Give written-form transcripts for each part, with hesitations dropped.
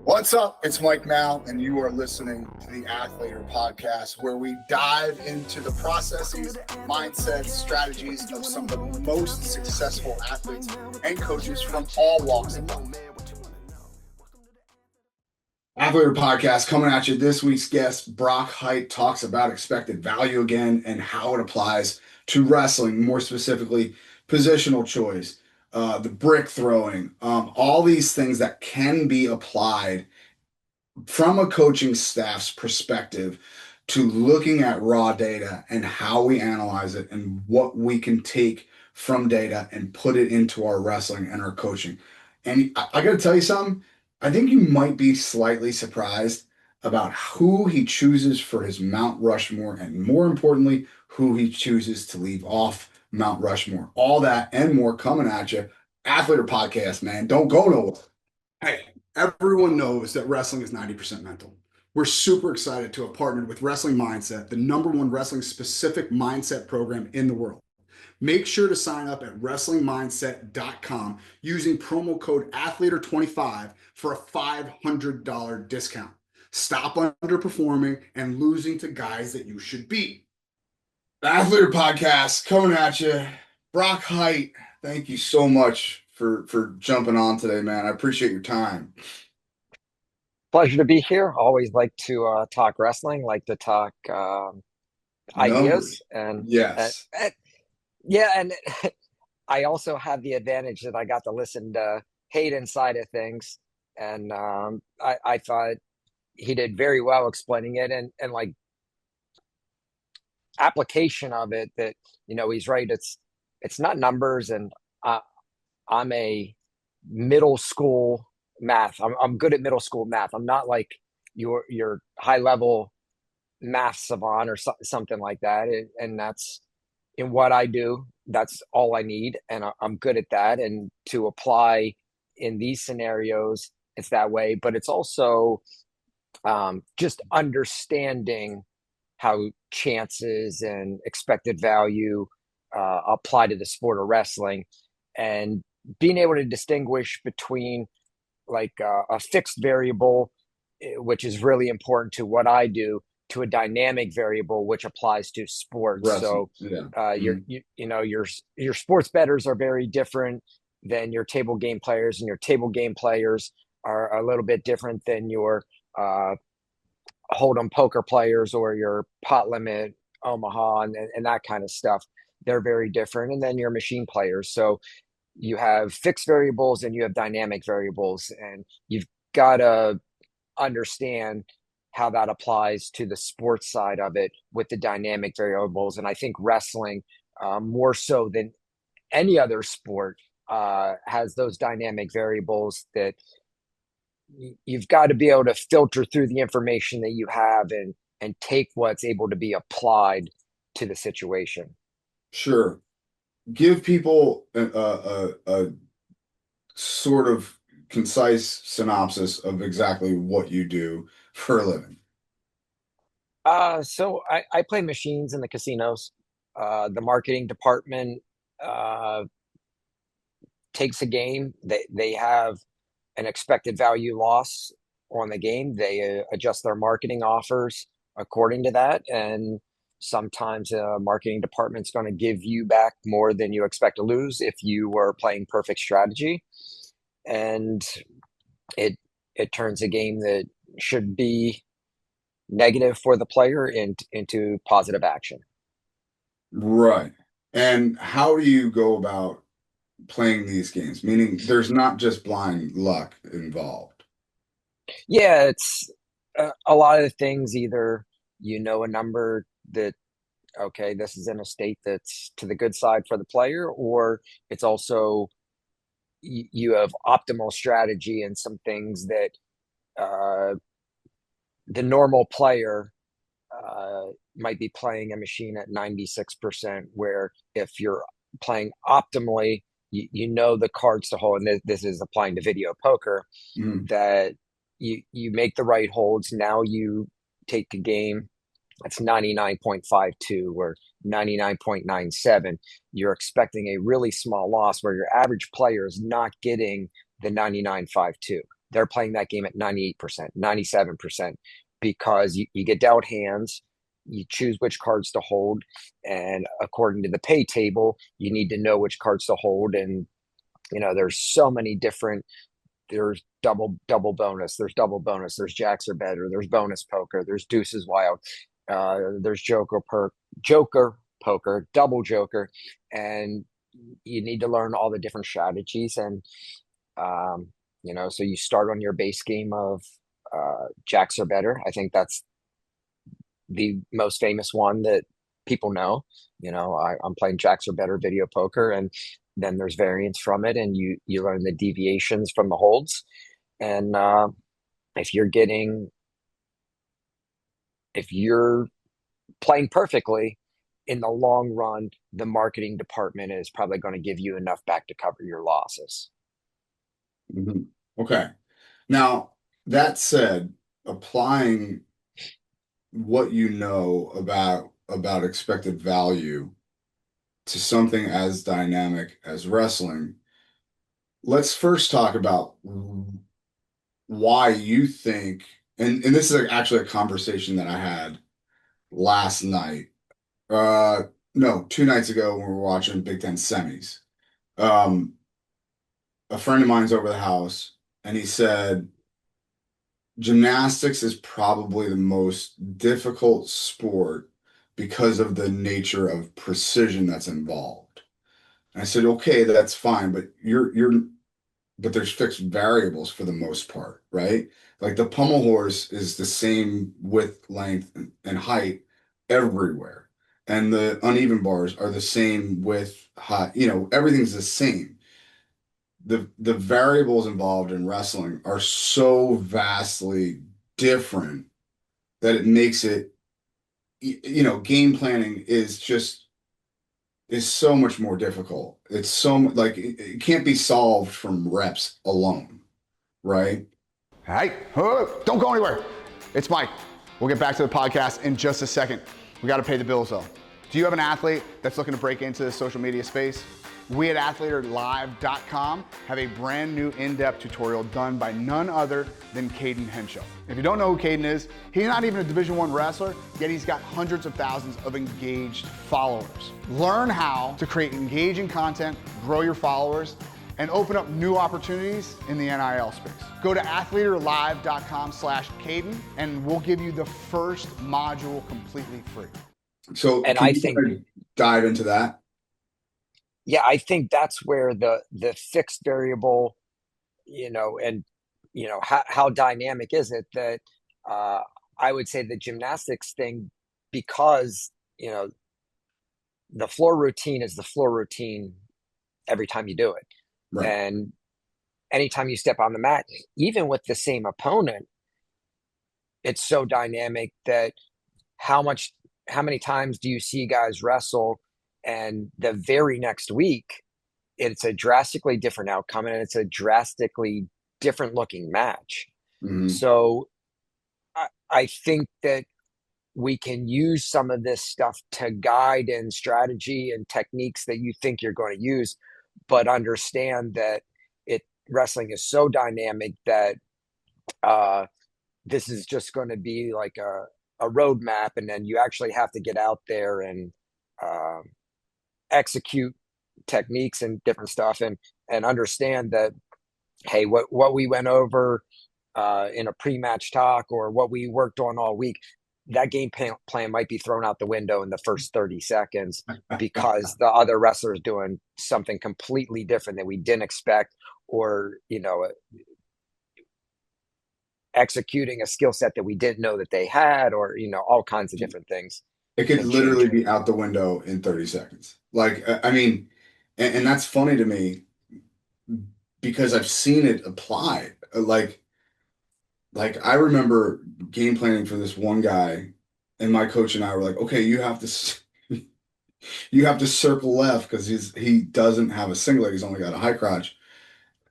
What's up? It's Mike Mal, and you are listening to the Athletor Podcast, where we dive into the processes, mindsets, strategies of some of the most successful athletes and coaches from all walks of life. Athletor Podcast coming at you. This week's guest, Brock Hite, talks about expected value again and how it applies to wrestling, more specifically, positional choice. The brick throwing, all these things that can be applied from a coaching staff's perspective to looking at raw data and how we analyze it and what we can take from data and put it into our wrestling and our coaching. And I got to tell you something, I think you might be slightly surprised about who he chooses for his Mount Rushmore and, more importantly, who he chooses to leave off Mount Rushmore. All that and more coming at you. Athletor Podcast, man. Don't go nowhere. Hey, everyone knows that wrestling is 90% mental. We're super excited to have partnered with Wrestling Mindset, the #1 wrestling-specific mindset program in the world. Make sure to sign up at WrestlingMindset.com using promo code Athletor25 for a $500 discount. Stop underperforming and losing to guys that you should beat. The Athletor Podcast coming at you. Brock Hite, thank you so much for jumping on today, man. I appreciate your time. Pleasure to be here. Always like to talk wrestling, like to talk ideas. And yes. And I also have the advantage that I got to listen to Hayden's side of things. And I thought he did very well explaining it and like application of it that, he's right. It's not numbers. And I'm a middle school math. I'm good at middle school math. I'm not like your high level math savant or something like that. And that's in what I do. That's all I need. And I'm good at that. And to apply in these scenarios, it's that way. But it's also just understanding how chances and expected value apply to the sport of wrestling, and being able to distinguish between like a fixed variable, which is really important to what I do, to a dynamic variable, which applies to sports. Wrestling. So your sports bettors are very different than your table game players, and your table game players are a little bit different than your Hold'em poker players or your pot limit Omaha and that kind of stuff. They're very different. And then your machine players. So you have fixed variables and you have dynamic variables, and you've got to understand how that applies to the sports side of it with the dynamic variables. And I think wrestling, more so than any other sport, has those dynamic variables that you've got to be able to filter through the information that you have and take what's able to be applied to the situation. Sure. Give people a sort of concise synopsis of exactly what you do for a living. So I play machines in the casinos. The marketing department takes a game. They have an expected value loss on the game. They adjust their marketing offers according to that. And sometimes a marketing department's going to give you back more than you expect to lose if you were playing perfect strategy. And it turns a game that should be negative for the player into positive action. Right. And how do you go about playing these games? Meaning there's not just blind luck involved. Yeah, it's a lot of the things. Either a number that, okay, this is in a state that's to the good side for the player, or it's also you have optimal strategy and some things that the normal player might be playing a machine at 96%, where if you're playing optimally, the cards to hold, and this is applying to video poker, that you make the right holds. Now you take a game that's 99.52 or 99.97. You're expecting a really small loss, where your average player is not getting the 99.52. they're playing that game at 98%, 97%, because you get dealt hands, you choose which cards to hold, and according to the pay table, you need to know which cards to hold. And there's so many different. There's double bonus. There's double bonus. There's jacks are better. There's bonus poker. There's deuces wild. There's joker poker, double joker, and you need to learn all the different strategies. And so you start on your base game of jacks are better. I think that's the most famous one that people know. I'm playing jacks are better video poker, and then there's variants from it, and you learn the deviations from the holds. And if you're playing perfectly in the long run, the marketing department is probably going to give you enough back to cover your losses. Mm-hmm. Okay. Now, that said, applying what you know about expected value to something as dynamic as wrestling, let's first talk about why you think, and this is actually a conversation that I had last night. No, 2 nights ago when we were watching Big Ten semis. A friend of mine's over the house, and he said, gymnastics is probably the most difficult sport because of the nature of precision that's involved. And I said, okay, that's fine, but but there's fixed variables for the most part, right? Like the pommel horse is the same width, length, and height everywhere. And the uneven bars are the same width, height, everything's the same. The variables involved in wrestling are so vastly different that it makes it, game planning is so much more difficult. It's like it can't be solved from reps alone, right? Hey, don't go anywhere. It's Mike. We'll get back to the podcast in just a second. We got to pay the bills though. Do you have an athlete that's looking to break into the social media space? We at athletorlive.com have a brand new in-depth tutorial done by none other than Caden Henshaw. If you don't know who Caden is, he's not even a Division I wrestler, yet he's got hundreds of thousands of engaged followers. Learn how to create engaging content, grow your followers, and open up new opportunities in the NIL space. Go to athletorlive.com/Caden, and we'll give you the first module completely free. So And can I you think dive into that? Yeah, I think that's where the fixed variable, and how dynamic is it that I would say the gymnastics thing, because the floor routine is the floor routine every time you do it. Right. And anytime you step on the mat, even with the same opponent, it's so dynamic that how many times do you see guys wrestle and the very next week it's a drastically different outcome and it's a drastically different looking match. Mm-hmm. So I think that we can use some of this stuff to guide in strategy and techniques that you think you're going to use, but understand that wrestling is so dynamic that this is just going to be like a roadmap, and then you actually have to get out there and execute techniques and different stuff, and understand that, hey, what we went over in a pre-match talk or what we worked on all week, that game plan might be thrown out the window in the first 30 seconds because the other wrestler is doing something completely different that we didn't expect, or executing a skill set that we didn't know that they had, or all kinds of different things. It could literally be out the window in 30 seconds. Like, I mean, and that's funny to me because I've seen it applied. Like I remember game planning for this one guy, and my coach and I were like, okay, you have to circle left because he doesn't have a single leg. He's only got a high crotch.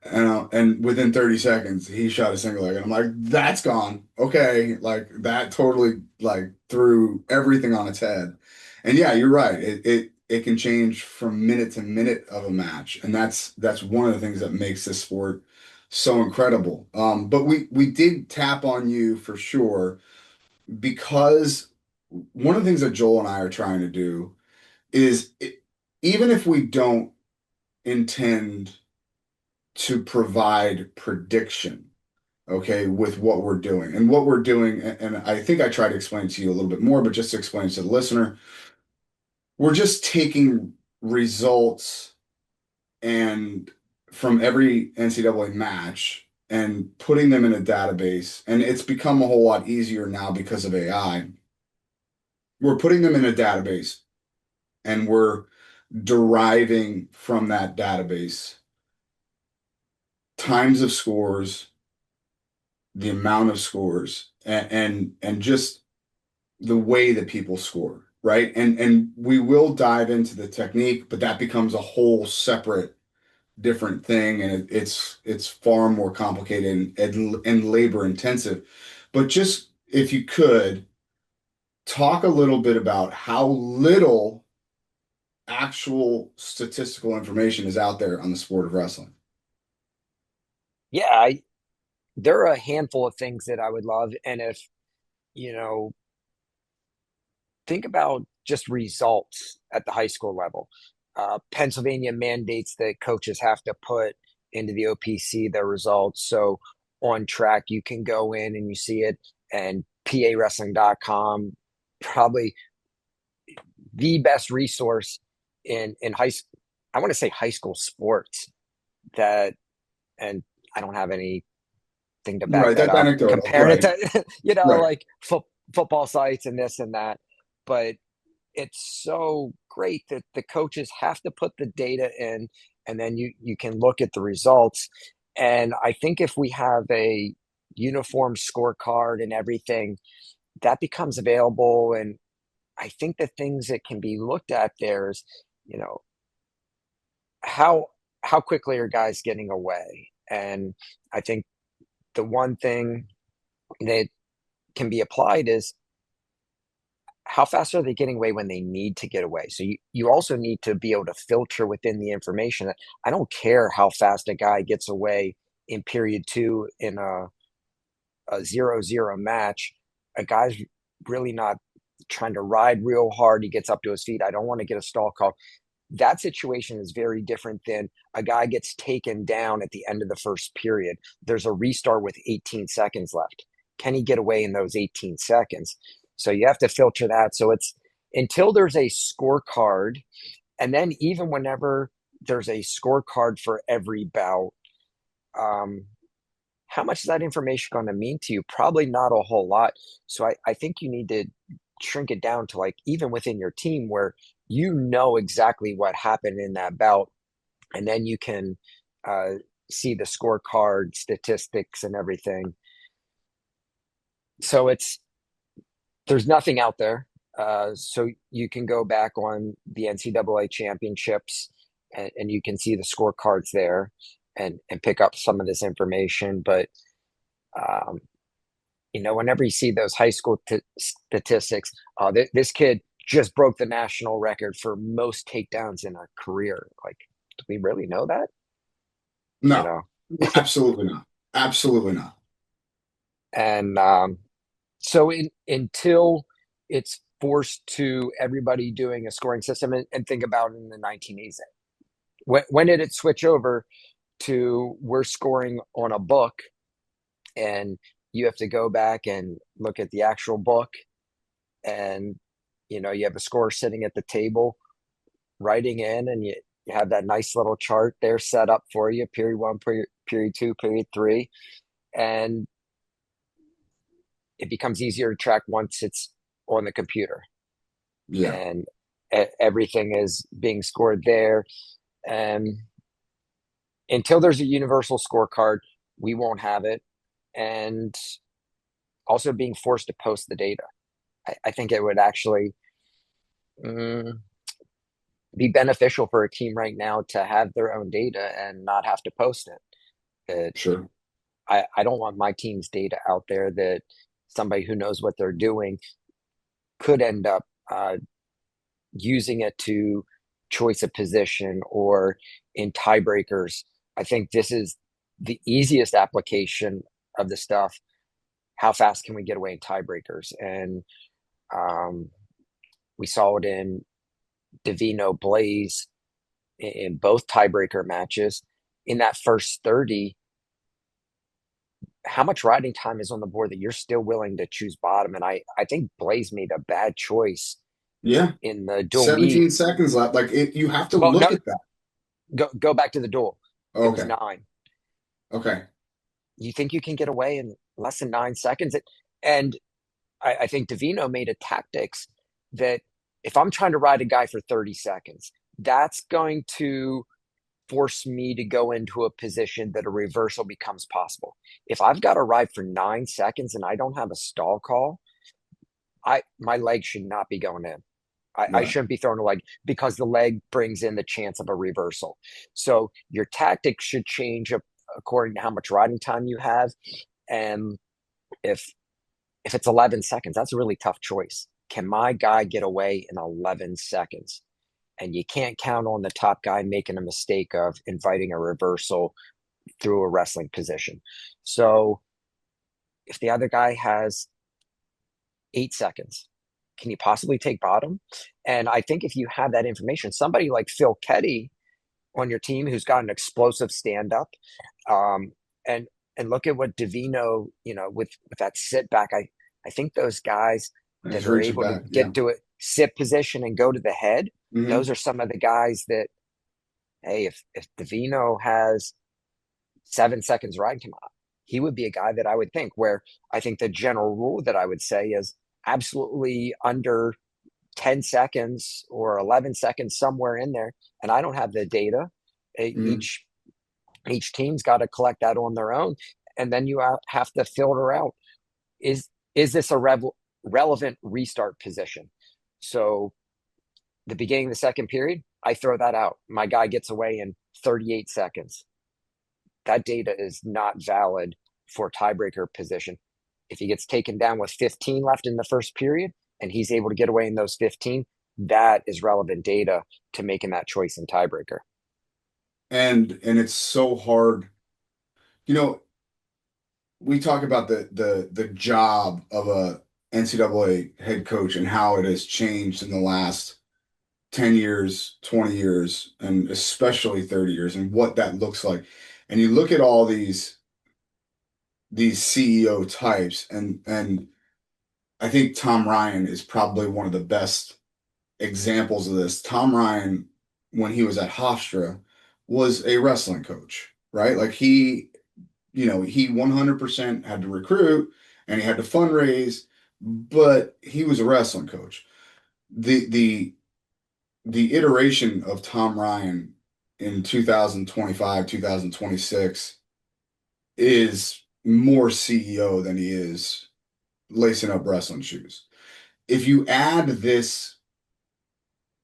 And within 30 seconds, he shot a single leg. And I'm like, that's gone. Okay. Like that totally like threw everything on its head. And yeah, you're right. It can change from minute to minute of a match. And that's one of the things that makes this sport so incredible. But we did tap on you for sure because one of the things that Joel and I are trying to do is even if we don't intend to provide prediction, okay, with what we're doing. And what we're doing, and I think I tried to explain to you a little bit more, but just to explain to the listener, we're just taking results and from every NCAA match and putting them in a database. And it's become a whole lot easier now because of AI. We're putting them in a database and we're deriving from that database times of scores, the amount of scores, and just the way that people score, right? And we will dive into the technique, but that becomes a whole separate different thing, and it's far more complicated and labor intensive. But just if you could talk a little bit about how little actual statistical information is out there on the sport of wrestling. Yeah, there are a handful of things that I would love. And if, you know, think about just results at the high school level. Pennsylvania mandates that coaches have to put into the OPC their results. So on track, you can go in and you see it. And PAWrestling.com, probably the best resource in high school. I want to say high school sports that, and I don't have anything to back Right, that that's up, anecdotal. comparing it Right, to, right. like football sites and this and that. But it's so great that the coaches have to put the data in, and then you can look at the results. And I think if we have a uniform scorecard and everything, that becomes available. And I think the things that can be looked at there is, you know, how how quickly are guys getting away? And I think the one thing that can be applied is how fast are they getting away when they need to get away? So you also need to be able to filter within the information that I don't care how fast a guy gets away in period two in a 0-0 match. A guy's really not trying to ride real hard. He gets up to his feet. I don't want to get a stall call. That situation is very different than a guy gets taken down at the end of the first period. There's a restart with 18 seconds left. Can he get away in those 18 seconds? So you have to filter that. So it's until there's a scorecard, and then even whenever there's a scorecard for every bout, um, how much is that information going to mean to you? Probably not a whole lot. So I think you need to shrink it down to, like, even within your team where you know exactly what happened in that bout, and then you can uh, see the scorecard statistics and everything. So there's nothing out there. So you can go back on the NCAA championships, and you can see the scorecards there and pick up some of this information. But, um, whenever you see those high school statistics, this kid just broke the national record for most takedowns in a career. Like, do we really know that? You No, know? absolutely not. Absolutely not. And so until it's forced to everybody doing a scoring system, and think about it in the 1980s. When did it switch over to we're scoring on a book, and you have to go back and look at the actual book, and you have a score sitting at the table writing in, and you have that nice little chart there set up for you, period one, period two, period three, and it becomes easier to track once it's on the computer, Yeah. and everything is being scored there. And until there's a universal scorecard, we won't have it. And also being forced to post the data. I think it would actually mm, be beneficial for a team right now to have their own data and not have to post it. Sure. I don't want my team's data out there that somebody who knows what they're doing could end up using it to choice a position or in tiebreakers. I think this is the easiest application of the stuff, how fast can we get away in tiebreakers? And we saw it in Divino Blaze in both tiebreaker matches. In that first 30, how much riding time is on the board that you're still willing to choose bottom? And I think Blaze made a bad choice Yeah. in the dual 17 meet. seconds left. Like you have to Well, look no, at that. go back to the duel. It was Okay. 9. Okay. You think you can get away in less than 9 seconds? And I think Divino made a tactics that if I'm trying to ride a guy for 30 seconds, that's going to force me to go into a position that a reversal becomes possible. If I've got to ride for 9 seconds and I don't have a stall call, my leg should not be going in. I shouldn't be throwing a leg because the leg brings in the chance of a reversal. So your tactics should change according to how much riding time you have. And if it's 11 seconds, that's a really tough choice. Can my guy get away in 11 seconds? And you can't count on the top guy making a mistake of inviting a reversal through a wrestling position. So if the other guy has 8 seconds, can you possibly take bottom? And I think if you have that information, somebody like Phil Ketty on your team who's got an explosive stand-up, and look at what Divino, with that sit back, I think those guys that are able to get to a sit position and go to the head, those are some of the guys that, hey, if Divino has 7 seconds riding time, he would be a guy that I would think, where I think the general rule that I would say is absolutely under 10 seconds or 11 seconds, somewhere in there. And I don't have the data. Each team's got to collect that on their own. And then you have to filter out, is this a relevant restart position? So the beginning of the second period, I throw that out. My guy gets away in 38 seconds. That data is not valid for tiebreaker position. If he gets taken down with 15 left in the first period and he's able to get away in those 15, that is relevant data to making that choice in tiebreaker. And it's so hard. We talk about the job of a NCAA head coach and how it has changed in the last 10 years, 20 years, and especially 30 years, and what that looks like. And you look at all these CEO types, and I think Tom Ryan is probably one of the best examples of this. Tom Ryan, when he was at Hofstra, was a wrestling coach, right? Like he 100% had to recruit and he had to fundraise, but he was a wrestling coach. The iteration of Tom Ryan in 2025, 2026 is more CEO than he is lacing up wrestling shoes. If you add this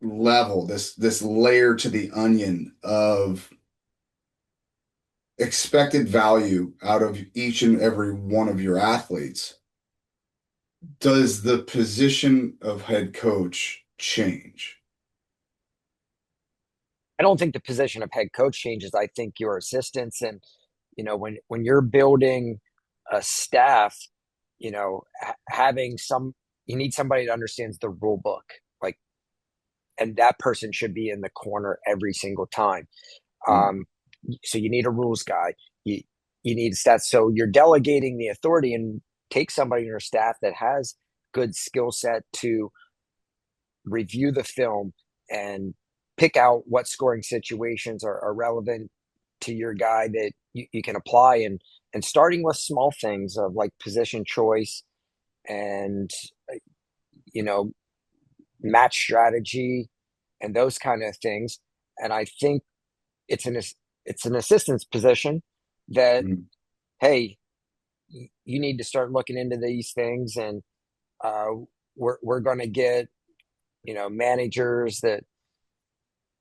level, this layer to the onion of expected value out of each and every one of your athletes, does the position of head coach change? I don't think the position of head coach changes. I think your assistants and, when you're building a staff, having you need somebody that understands the rule book, and that person should be in the corner every single time. So you need a rules guy. You need stats. So you're delegating the authority, and take somebody in your staff that has good skill set to review the film and pick out what scoring situations are relevant to your guy that you can apply, and starting with small things of like position choice and match strategy and those kind of things. And I think it's an assistant's position that, hey, you need to start looking into these things, and we're going to get managers that,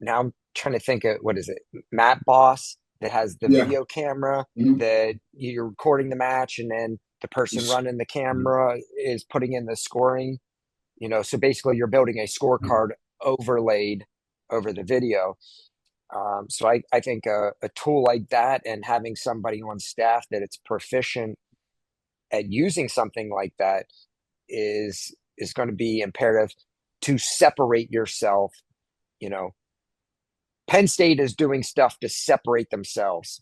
now I'm trying to think of, what is it, Matt Boss, that has the video camera that you're recording the match, and then the person running the camera is putting in the scoring. So basically you're building a scorecard overlaid over the video. So I think a tool like that and having somebody on staff that it's proficient at using something like that is going to be imperative to separate yourself. You know, Penn State is doing stuff to separate themselves.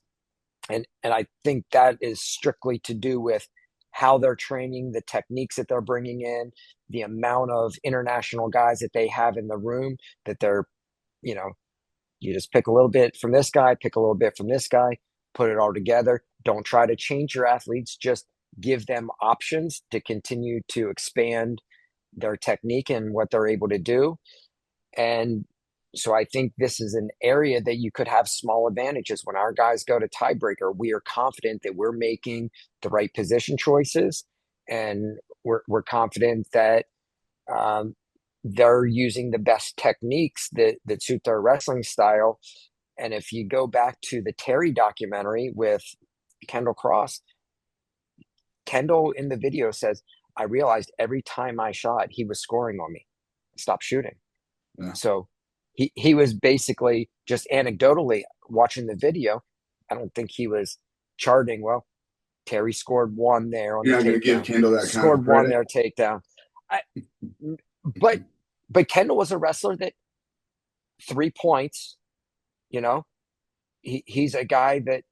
And I think that is strictly to do with how they're training, the techniques that they're bringing in, the amount of international guys that they have in the room that they're, you know, you just pick a little bit from this guy, pick a little bit from this guy, put it all together. Don't try to change your athletes, just give them options to continue to expand their technique and what they're able to do. And so I think this is an area that you could have small advantages. When our guys go to tiebreaker, we are confident that we're making the right position choices, and we're confident that they're using the best techniques that suit their wrestling style. And if you go back to the Terry documentary with Kendall Cross, Kendall in the video says, I realized every time I shot, he was scoring on me. Stop shooting. Yeah. So he was basically just anecdotally watching the video. I don't think he was charting, well, Terry scored one there on You're the not going to give takedown. Kendall that kind Scored of one credit. there takedown. But Kendall was a wrestler that 3 points, you know, he's a guy that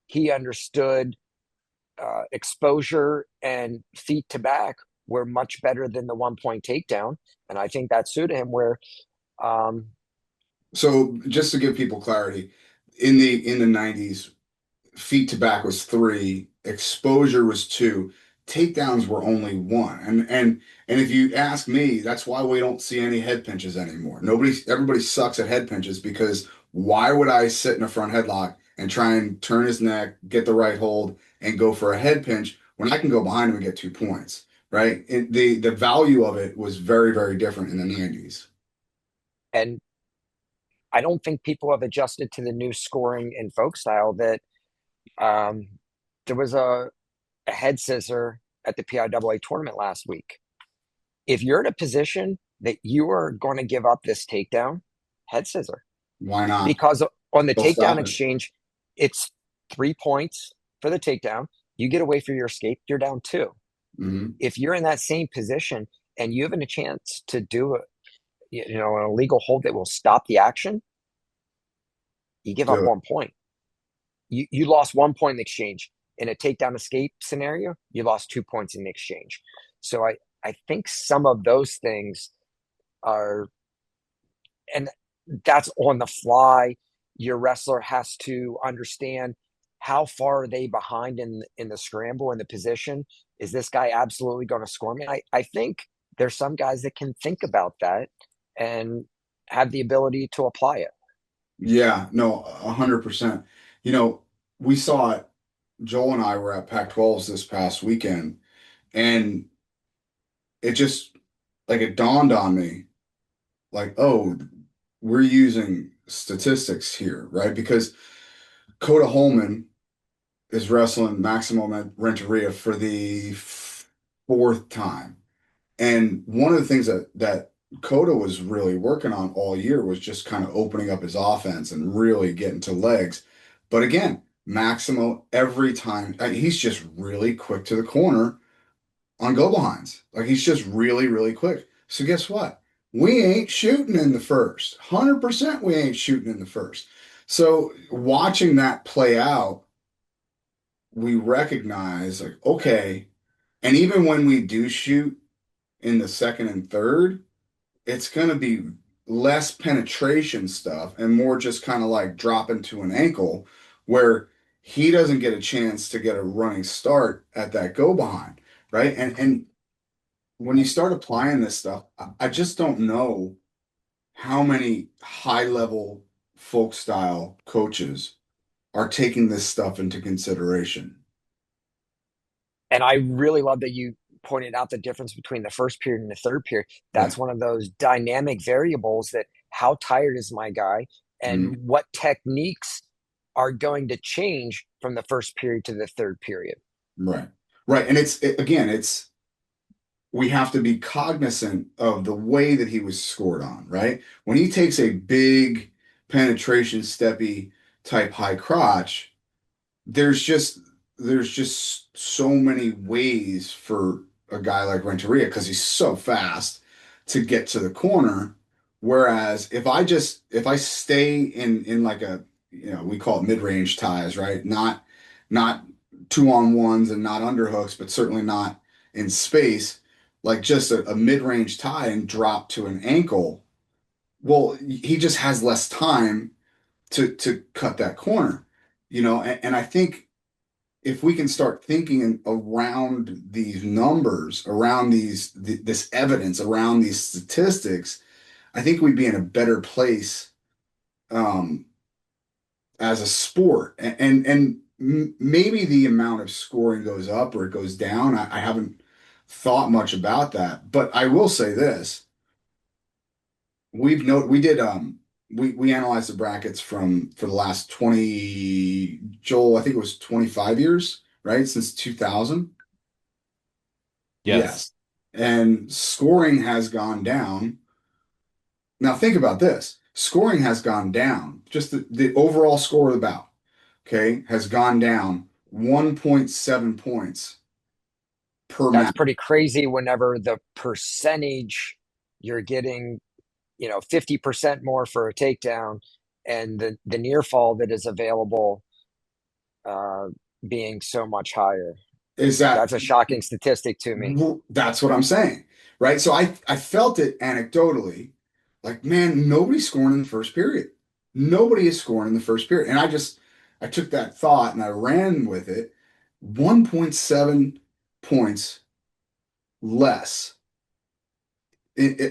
he understood exposure and feet to back were much better than the 1 point takedown. And I think that suited him where, So just to give people clarity, in the 90s, feet to back was 3, exposure was 2, takedowns were only 1. And if you ask me, that's why we don't see any head pinches anymore. Everybody sucks at head pinches, because why would I sit in a front headlock and try and turn his neck, get the right hold, and go for a head pinch when I can go behind him and get 2 points, right? The value of it was very, very different in the 90s. and I don't think people have adjusted to the new scoring and folk style that there was a head scissor at the PIAA tournament last week. If you're in a position that you are going to give up this takedown, head scissor. Why not? Because on the They'll takedown stop it. exchange, it's 3 points for the takedown. You get away for your escape, you're down 2. Mhm. If you're in that same position and you have a chance to do an illegal hold that will stop the action, you give up Do it. 1 point. You lost 1 point in the exchange. In a takedown escape scenario, you lost 2 points in the exchange. So I think some of those things are, and that's on the fly. Your wrestler has to understand how far are they behind in the scramble, in the position. Is this guy absolutely going to score me? I think there's some guys that can think about that and have the ability to apply it. Yeah, no, 100%. You know, we saw it. Joel and I were at Pac-12s this past weekend, and it just, like, it dawned on me, like, oh, we're using statistics here, right? Because Coda Holman is wrestling Maximo Renteria for the 4th time. And one of the things that Coda was really working on all year was just kind of opening up his offense and really getting to legs. But again, Maximo, every time, he's just really quick to the corner on go behinds. Like, he's just really, really quick. So guess what? We ain't shooting in the first. 100% we ain't shooting in the first. So watching that play out, we recognize, like, okay, and even when we do shoot in the second and third, it's going to be less penetration stuff and more just kind of like dropping to an ankle, where he doesn't get a chance to get a running start at that go behind, right? And when you start applying this stuff, I just don't know how many high level folk style coaches are taking this stuff into consideration. And I really love that you pointed out the difference between the first period and the third period. That's one of those dynamic variables, that how tired is my guy and what techniques are going to change from the first period to the third period. Right. And we have to be cognizant of the way that he was scored on, right? When he takes a big penetration steppy type high crotch, there's just so many ways for a guy like Renteria because he's so fast to get to the corner. Whereas if I stay in like a, we call it mid-range ties, right? Not 2-on-1s and not underhooks, but certainly not in space, like just a mid-range tie and drop to an ankle. Well, he just has less time to cut that corner, and I think if we can start thinking around these numbers, around this evidence, around these statistics, I think we'd be in a better place um, as a sport. And maybe the amount of scoring goes up or it goes down. I haven't thought much about that, but I will say this: we analyzed the brackets for the last 20, Joel, I think it was 25 years, right? Since 2000. Yes. Yes. And scoring has gone down. Now think about this. Scoring has gone down. Just the overall score of the bout, okay, has gone down 1.7 points per That's match. pretty crazy whenever the percentage you're getting, 50% more for a takedown and the near fall that is available uh, being so much higher. Is that That's a shocking statistic to me. That's what I'm saying, right? So I felt it anecdotally, like, man, nobody's scoring in the first period. Nobody is scoring in the first period. And I took that thought and I ran with it. 1.7 points less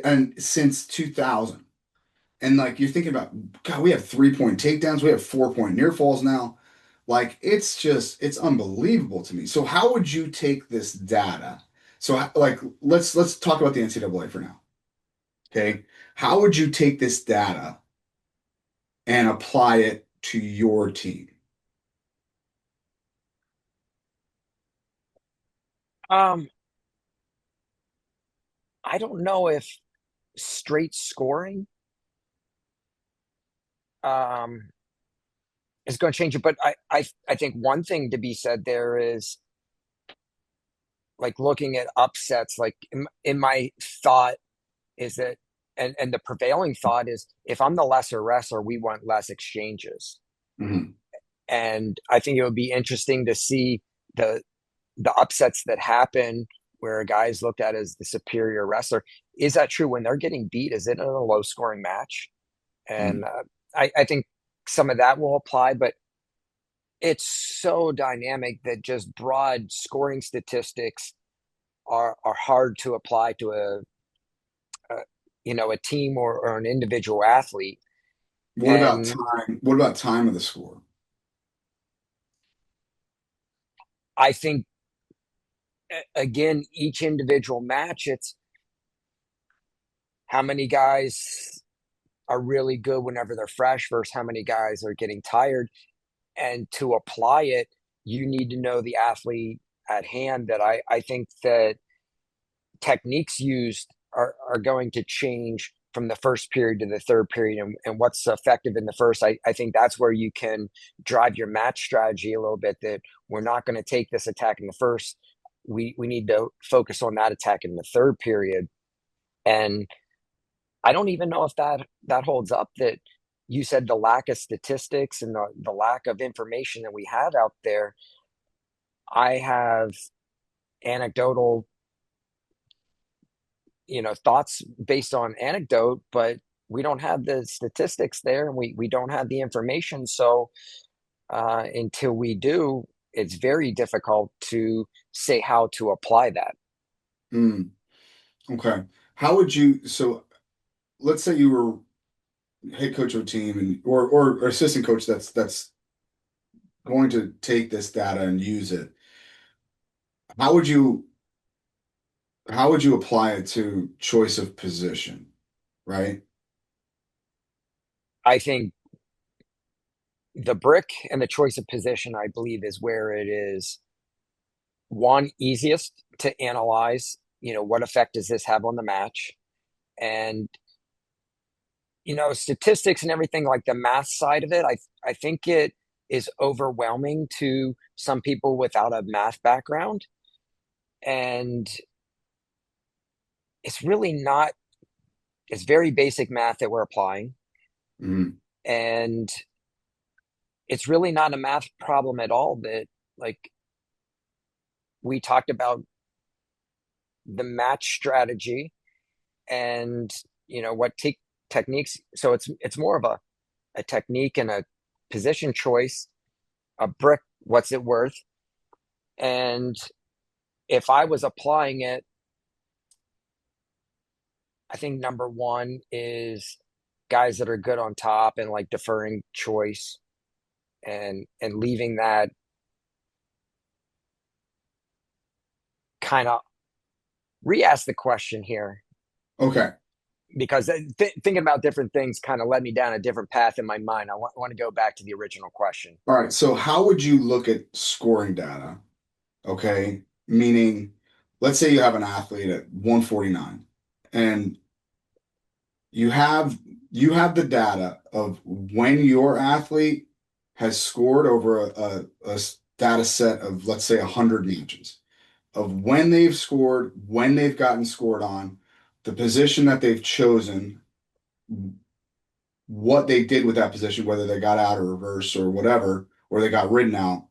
and since 2000. And like you're thinking about, God, we have 3-point takedowns, we have 4-point near falls now. Like it's unbelievable to me. So how would you take this data? So like let's talk about the NCAA for now. Okay. How would you take this data and apply it to your team? Um, I don't know if straight scoring um, is going to change it, but I think one thing to be said there is like looking at upsets. Like in my thought is that, and the prevailing thought is if I'm the lesser wrestler, we want less exchanges. Mhm. And I think it would be interesting to see the the upsets that happen where a guy is looked at as the superior wrestler. Is that true when they're getting beat? Is it in a low scoring match? And Mhm. I think some of that will apply, but it's so dynamic that just broad scoring statistics are hard to apply to a a team or an individual athlete. What about And time? What about time of the score? I think again, each individual match, it's how many guys are really good whenever they're fresh versus how many guys are getting tired. And to apply it, you need to know the athlete at hand. That I think that techniques used are going to change from the first period to the third period, and what's effective in the first. I think that's where you can drive your match strategy a little bit, that we're not going to take this attack in the first. We need to focus on that attack in the third period. And I don't even know if that holds up. That you said the lack of statistics and the lack of information that we have out there. I have anecdotal, thoughts based on anecdote, but we don't have the statistics there, and we don't have the information. So until we do, it's very difficult to say how to apply that. Mm, okay. How would you, so let's say you were head coach of a team and or assistant coach that's going to take this data and use it. How would you how would you apply it to choice of position, right? I think the brick and the choice of position, I believe, is where it is one easiest to analyze. What effect does this have on the match? And statistics and everything, like the math side of it, I think it is overwhelming to some people without a math background. And it's really not, it's very basic math that we're applying. Mhm. And it's really not a math problem at all. That, like, we talked about the match strategy and, what techniques. So it's more of a technique and a position choice, a brick, what's it worth? And if I was applying it, I think number one is guys that are good on top and like deferring choice and leaving that kind of re-ask the question here, Okay. because thinking about different things kind of led me down a different path in my mind. I want to go back to the original question. All right. So how would you look at scoring data? Okay. Meaning, let's say you have an athlete at 149 and you have the data of when your athlete has scored over a data set of, let's say, 100 matches, of when they've scored, when they've gotten scored on, the position that they've chosen, what they did with that position, whether they got out or reverse or whatever, or they got ridden out.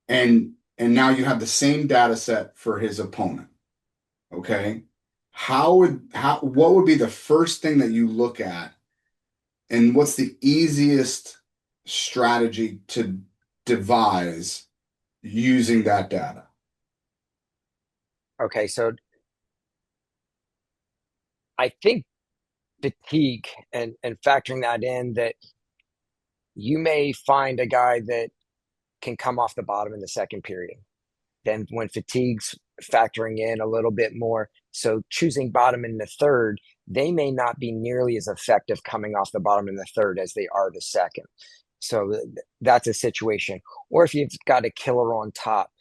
And now you have the same data set for his opponent. Okay. What would be the first thing that you look at, and what's the easiest strategy to devise using that data? Okay, so I think fatigue and factoring that in, that you may find a guy that can come off the bottom in the second period. Then when fatigue's factoring in a little bit more, so choosing bottom in the third, they may not be nearly as effective coming off the bottom in the third as they are the second. So that's a situation. Or if you've got a killer on top,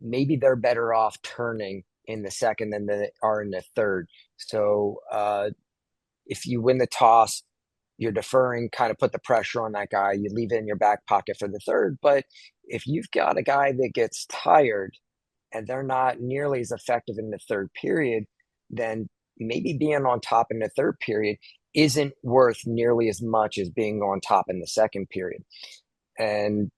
maybe they're better off turning in the second than they are in the third. So if you win the toss, you're deferring, kind of put the pressure on that guy. You leave it in your back pocket for the third. But if you've got a guy that gets tired and they're not nearly as effective in the third period, then maybe being on top in the third period isn't worth nearly as much as being on top in the second period. And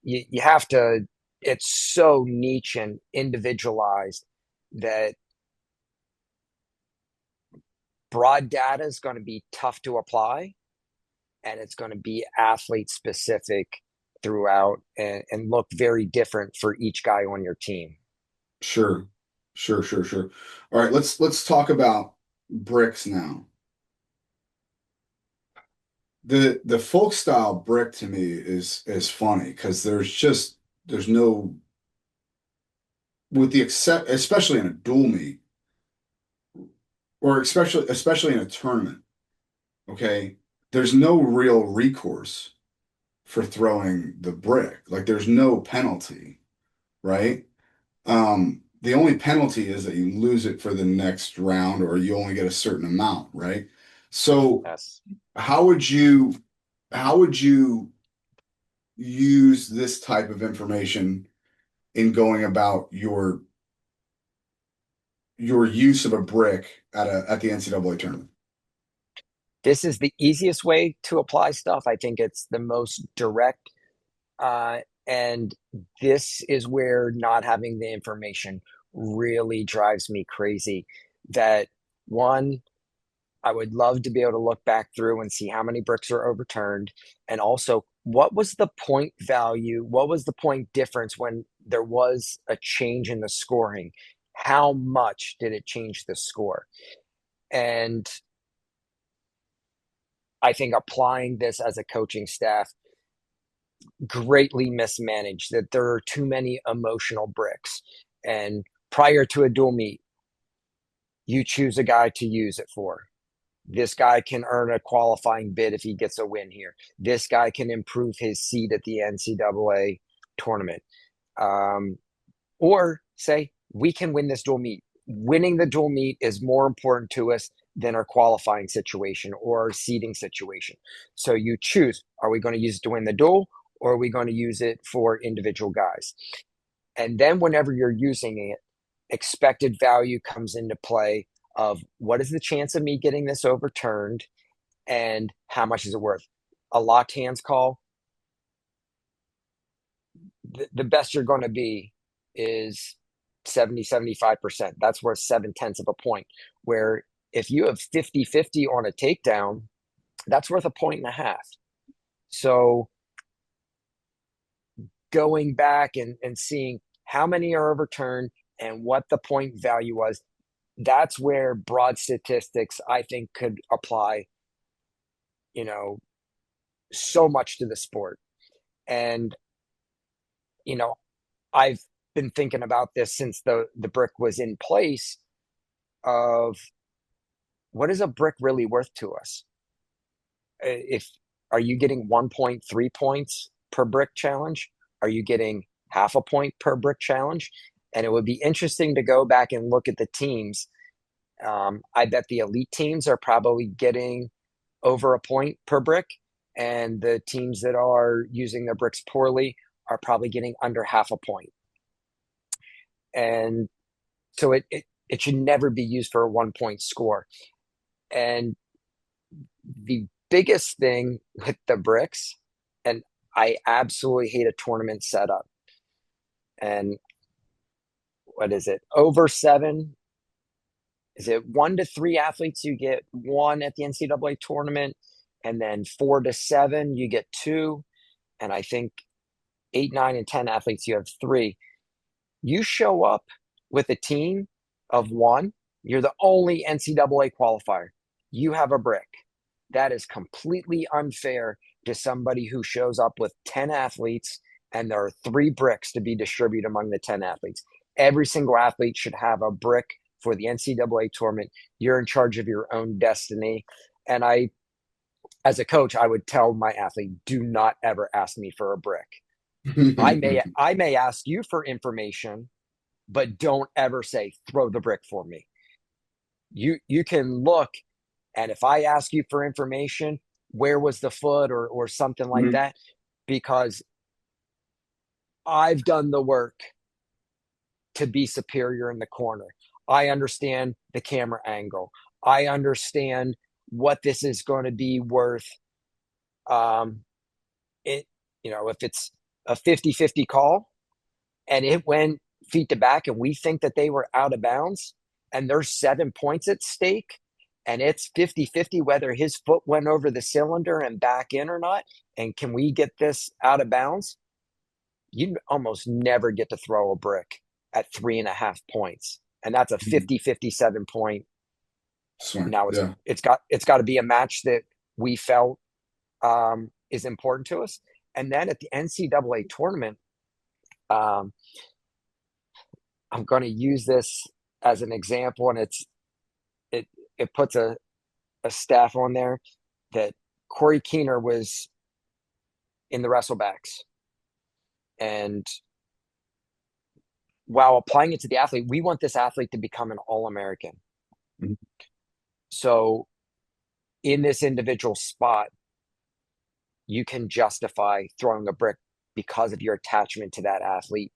you have to, it's so niche and individualized that broad data is going to be tough to apply, and it's going to be athlete specific throughout, and look very different for each guy on your team. Sure. All right, let's talk about bricks now. The folk style brick to me is funny because there's no, with the except, especially in a dual meet, or especially in a tournament, okay, there's no real recourse for throwing the brick. Like, there's no penalty, right? The only penalty is that you lose it for the next round, or you only get a certain amount, right? So Yes. how would you use this type of information in going about your use of a brick at the NCAA tournament? This is the easiest way to apply stuff. I think it's the most direct. And this is where not having the information really drives me crazy. That one, I would love to be able to look back through and see how many bricks are overturned. And also, what was the point value? What was the point difference when there was a change in the scoring? How much did it change the score? And I think applying this as a coaching staff greatly mismanaged, that there are too many emotional bricks. And prior to a dual meet, you choose a guy to use it for. This guy can earn a qualifying bid if he gets a win here. This guy can improve his seed at the NCAA tournament. Or say, we can win this dual meet. Winning the dual meet is more important to us than our qualifying situation or our seeding situation. So you choose, are we going to use it to win the duel, or are we going to use it for individual guys? And then whenever you're using it, expected value comes into play of what is the chance of me getting this overturned and how much is it worth? A locked hands call, the best you're going to be is 70-75%. That's worth 0.7 of a point. Where if you have 50-50 on a takedown, that's worth 1.5. So going back and seeing how many are overturned and what the point value was, that's where broad statistics, I think, could apply, so much to the sport. And, I've been thinking about this since the brick was in place of what is a brick really worth to us? Are you getting 1.3 points per brick challenge? Are you getting half a point per brick challenge? And it would be interesting to go back and look at the teams. I bet the elite teams are probably getting over a point per brick, and the teams that are using their bricks poorly are probably getting under half a point. And so it should never be used for a 1-point score. And the biggest thing with the bricks, and I absolutely hate a tournament setup. And what is it? Over 7? Is it 1 to 3 athletes? You get 1 at the NCAA tournament, and then 4 to 7, you get 2. And I think 8, 9, and 10 athletes, you have 3. You show up with a team of 1, you're the only NCAA qualifier. You have a brick. That is completely unfair to somebody who shows up with 10 athletes and there are 3 bricks to be distributed among the 10 athletes. Every single athlete should have a brick for the NCAA tournament. You're in charge of your own destiny. And as a coach, I would tell my athlete, do not ever ask me for a brick. I may ask you for information, but don't ever say, throw the brick for me. You can look, and if I ask you for information, where was the foot or something like that? Because I've done the work to be superior in the corner. I understand the camera angle. I understand what this is going to be worth. If it's a 50-50 call and it went feet to back and we think that they were out of bounds and there's 7 points at stake and it's 50-50 whether his foot went over the cylinder and back in or not, and can we get this out of bounds? You almost never get to throw a brick at 3.5 points. And that's a 50-57 point. Now it's got to be a match that we felt is important to us. And then at the NCAA tournament, I'm going to use this as an example, and it puts a staff on there that Corey Keener was in the wrestlebacks. And while applying it to the athlete, we want this athlete to become an All-American. Mm-hmm. So in this individual spot, you can justify throwing a brick because of your attachment to that athlete.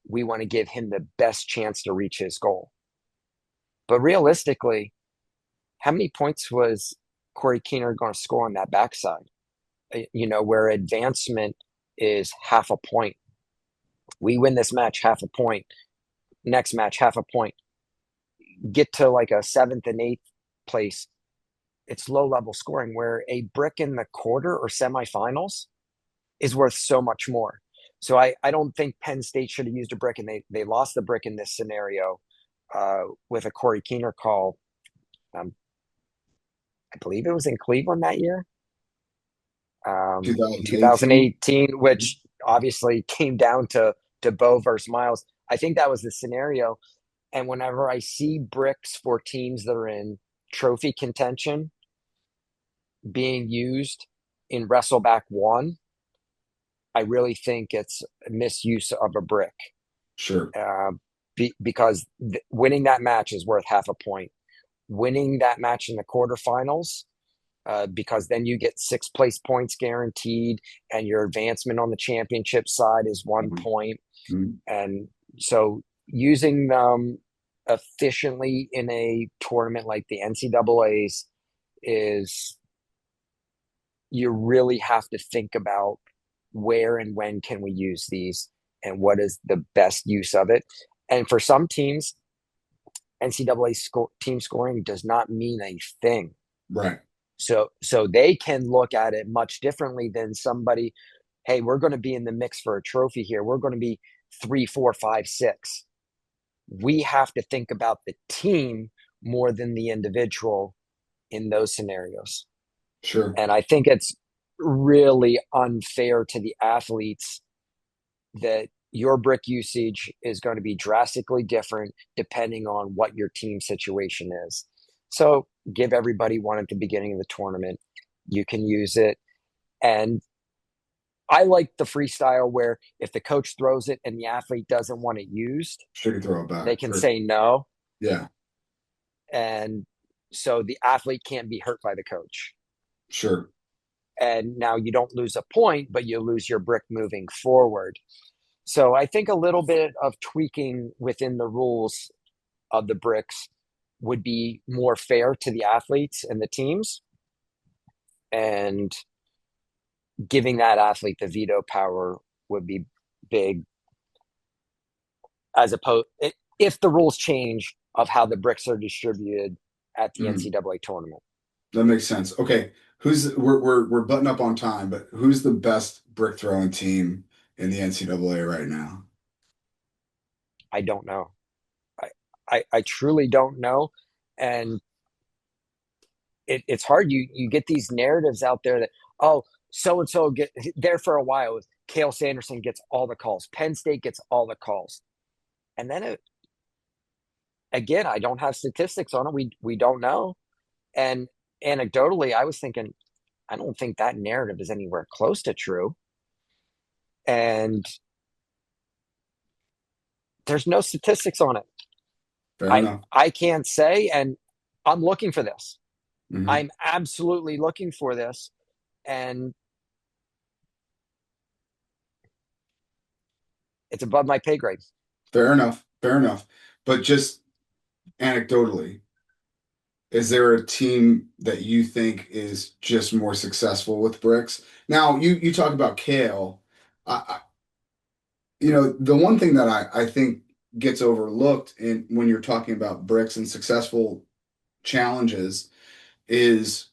We want to give him the best chance to reach his goal. But realistically, how many points was Corey Keener going to score on that backside? Where advancement is half a point. We win this match, half a point. Next match, half a point. Get to like a 7th and 8th place. It's low level scoring, where a brick in the quarter or semifinals is worth so much more. So I don't think Penn State should have used a brick, and they lost the brick in this scenario with a Corey Keener call. I believe it was in Cleveland that year. 2018, which obviously came down to Bo versus Miles. I think that was the scenario. And whenever I see bricks for teams that are in trophy contention being used in Wrestleback 1, I really think it's a misuse of a brick. Sure. Because winning that match is worth half a point. winning that match in the quarterfinals, because then you get 6 place points guaranteed, and your advancement on the championship side is 1 point. Mm-hmm. And so using them efficiently in a tournament like the NCAA's is, you really have to think about where and when can we use these and what is the best use of it. And for some teams, NCAA team scoring does not mean a thing. Right. So they can look at it much differently than somebody. Hey, we're going to be in the mix for a trophy here. We're going to be 3, 4, 5, 6. We have to think about the team more than the individual in those scenarios. Sure. And I think it's really unfair to the athletes that your brick usage is going to be drastically different depending on what your team situation is. So give everybody one at the beginning of the tournament. You can use it. And I like the freestyle where if the coach throws it and the athlete doesn't want it used, She can throw it back. they can say no. Yeah. And so the athlete can't be hurt by the coach. Sure. And now you don't lose a point, but you lose your brick moving forward. So I think a little bit of tweaking within the rules of the bricks would be more fair to the athletes and the teams, and giving that athlete the veto power would be big, as opposed if the rules change of how the bricks are distributed at the NCAA tournament. That makes sense. Okay. We're butting up on time, but who's the best brick throwing team in the NCAA right now? I don't know. I truly don't know. And it's hard. You get these narratives out there that, oh, so-and-so get there for a while. Cale Sanderson gets all the calls. Penn State gets all the calls. And then again, I don't have statistics on it. We don't know. And anecdotally, I was thinking, I don't think that narrative is anywhere close to true. And there's no statistics on it. Fair enough. I can't say, and I'm looking for this. Mm-hmm. I'm absolutely looking for this. And it's above my pay grade. Fair enough. Fair enough. But just anecdotally, is there a team that you think is just more successful with bricks? Now, you talk about Cale. The one thing that I think gets overlooked when you're talking about bricks and successful challenges is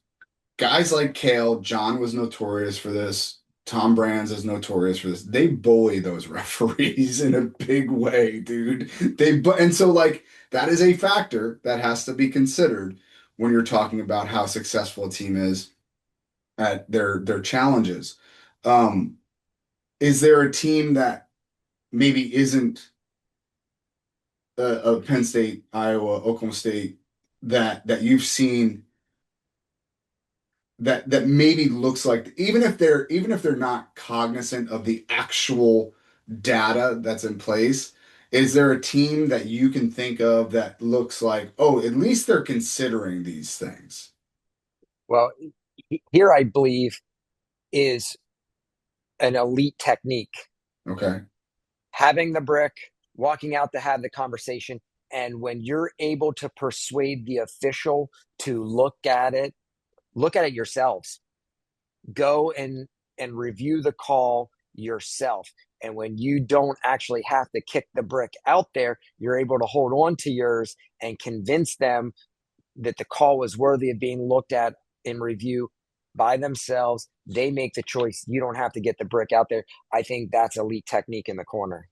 guys like Cale. John was notorious for this. Tom Brands is notorious for this. They bully those referees in a big way, dude. And so like that is a factor that has to be considered when you're talking about how successful a team is at their challenges. Is there a team that maybe isn't a Penn State, Iowa, Oklahoma State that you've seen that maybe looks like, even if they're not cognizant of the actual data that's in place, is there a team that you can think of that looks like, oh, at least they're considering these things? Well, here I believe is an elite technique. Okay. Having the brick, walking out to have the conversation, and when you're able to persuade the official to look at it yourselves. Go and review the call yourself. And when you don't actually have to kick the brick out there, you're able to hold on to yours and convince them that the call was worthy of being looked at in review by themselves. They make the choice. You don't have to get the brick out there. I think that's elite technique in the corner.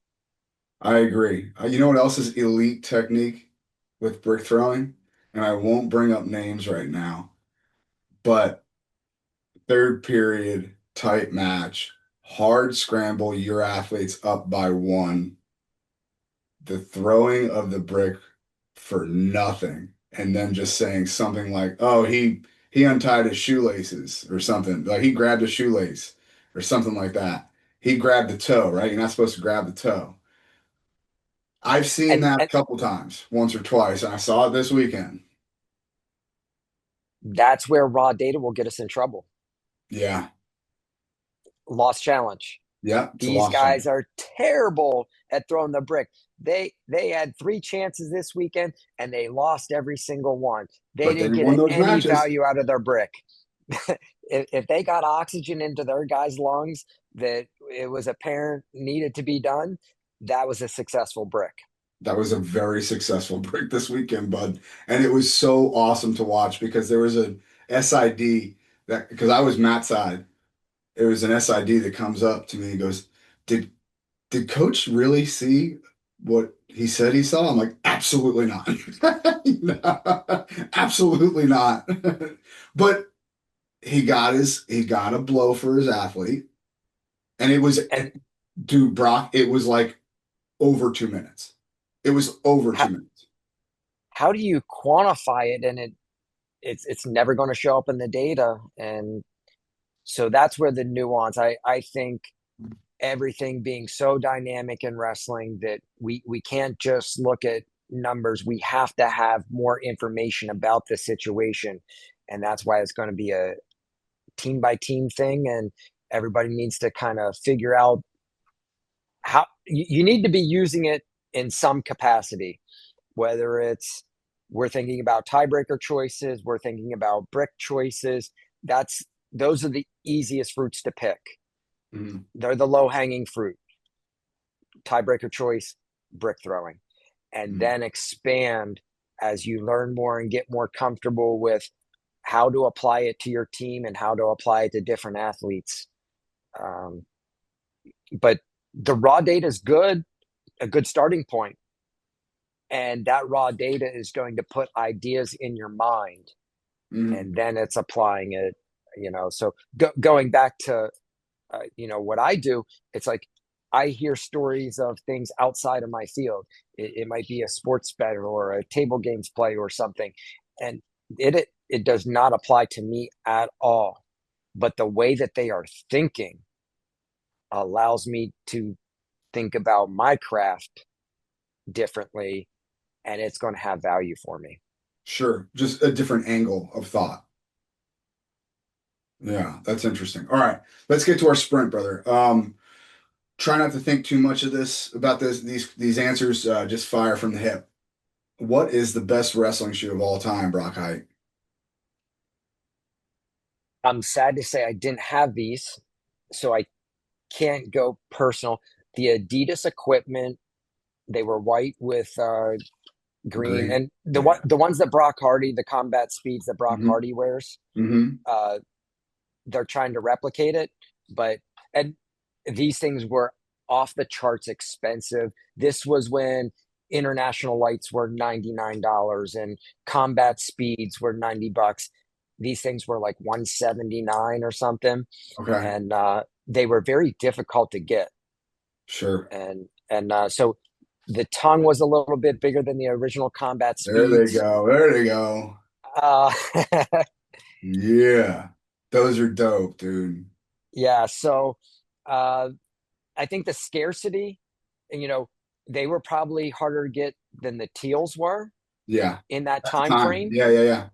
I agree. You know what else is elite technique with brick throwing? And I won't bring up names right now, but third period, tight match, hard scramble, your athlete's up by 1. The throwing of the brick for nothing, and then just saying something like, oh, he untied his shoelaces or something. Like he grabbed a shoelace or something like that. He grabbed the toe, right? You're not supposed to grab the toe. I've seen that a couple times, once or twice, and I saw it this weekend. That's where raw data will get us in trouble. Yeah. Lost challenge. Yeah. It's a These lost guys challenge. are terrible at throwing the brick. They had 3 chances this weekend and they lost every single one. They But they didn't get won those any matches. value out of their brick. If they got oxygen into their guys' lungs that it was apparent needed to be done, that was a successful brick. That was a very successful break this weekend, bud. And it was so awesome to watch because there was a SID that, because I was Matt's side, it was an SID that comes up to me and goes, Did did coach really see what he said he saw? I'm like, absolutely not. No, absolutely not. But he got a blow for his athlete. And it was, And dude, Brock, it was like over 2 minutes. It was over how, 2 minutes. how do you quantify it? And it's never going to show up in the data. And so that's where the nuance, I think everything being so dynamic in wrestling that we can't just look at numbers. We have to have more information about the situation. And that's why it's going to be a team by team thing. And everybody needs to kind of figure out how you need to be using it in some capacity, whether it's we're thinking about tiebreaker choices, we're thinking about brick choices. Those are the easiest fruits to pick. Mhm. They're the low hanging fruit. Tiebreaker choice, brick throwing, and Mhm. then expand as you learn more and get more comfortable with how to apply it to your team and how to apply it to different athletes. Um, but the raw data is good, a good starting point, and that raw data is going to put ideas in your mind, Mhm. and then it's applying it. So going back to what I do, it's like I hear stories of things outside of my field. It might be a sports bet or a table games play or something, and it does not apply to me at all. But the way that they are thinking allows me to think about my craft differently, and it's going to have value for me. Sure. Just a different angle of thought. Yeah, that's interesting. All right, let's get to our sprint, brother. Try not to think too much of this about these answers. Just fire from the hip. What is the best wrestling shoe of all time, Brock Hite? I'm sad to say I didn't have these, so I can't go personal. The Adidas equipment, they were white with green, Green. and Yeah. the ones that Brock Hardy, the combat speeds that Brock Mm-hmm. Hardy wears, Mm-hmm. uh, they're trying to replicate it, but and these things were off the charts expensive. This was when international lights were $99 and combat speeds were $90. These things were like 179 or something, Okay. and they were very difficult to get. Sure. And so the tongue was a little bit bigger than the original combat There they speeds. go. There they go. Uh, Yeah. Those are dope, dude. yeah, so uh, I think the scarcity, and they were probably harder to get than the teals were Yeah. in that At the time time. frame. Yeah, yeah, yeah.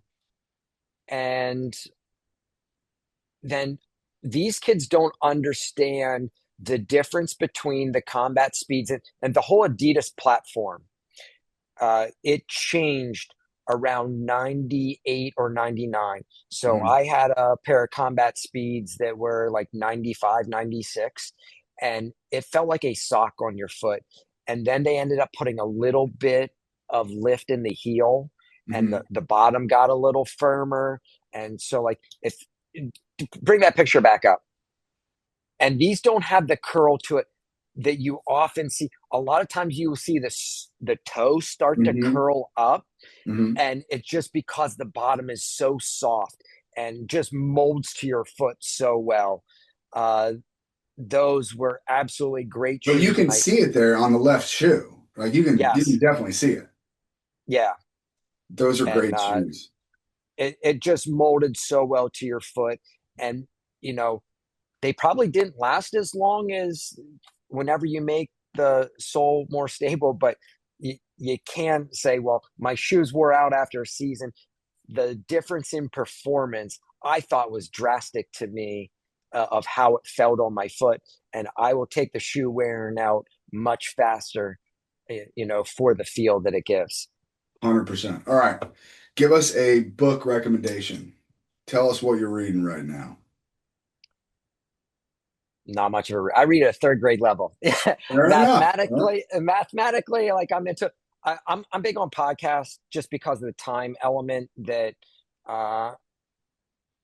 And then these kids don't understand the difference between the combat speeds and the whole Adidas platform. It changed around 98 or 99. So Mm-hmm. I had a pair of combat speeds that were like 95, 96, and it felt like a sock on your foot. And then they ended up putting a little bit of lift in the heel, and Mm-hmm. the bottom got a little firmer. And so, like, if bring that picture back up, and these don't have the curl to it that you often see. A lot of times you will see the toe start to Mm-hmm. curl up, Mm-hmm. and it's just because the bottom is so soft and just molds to your foot so well. Uh, those were absolutely great But you shoes, can and I see it there on the left shoe. Like you can yes, definitely see it. yeah, Those are and great shoes. it just molded so well to your foot, and you know they probably didn't last as long as whenever you make the sole more stable, but you can say, well, my shoes wore out after a season. the difference in performance I thought was drastic to me, of how it felt on my foot. And I will take the shoe wearing out much faster, for the feel that it gives. 100%. All right. Give us a book recommendation. Tell us what you're reading right now. Not much of I read at a third grade level. Fair enough. Mathematically, like I'm big on podcasts just because of the time element that uh,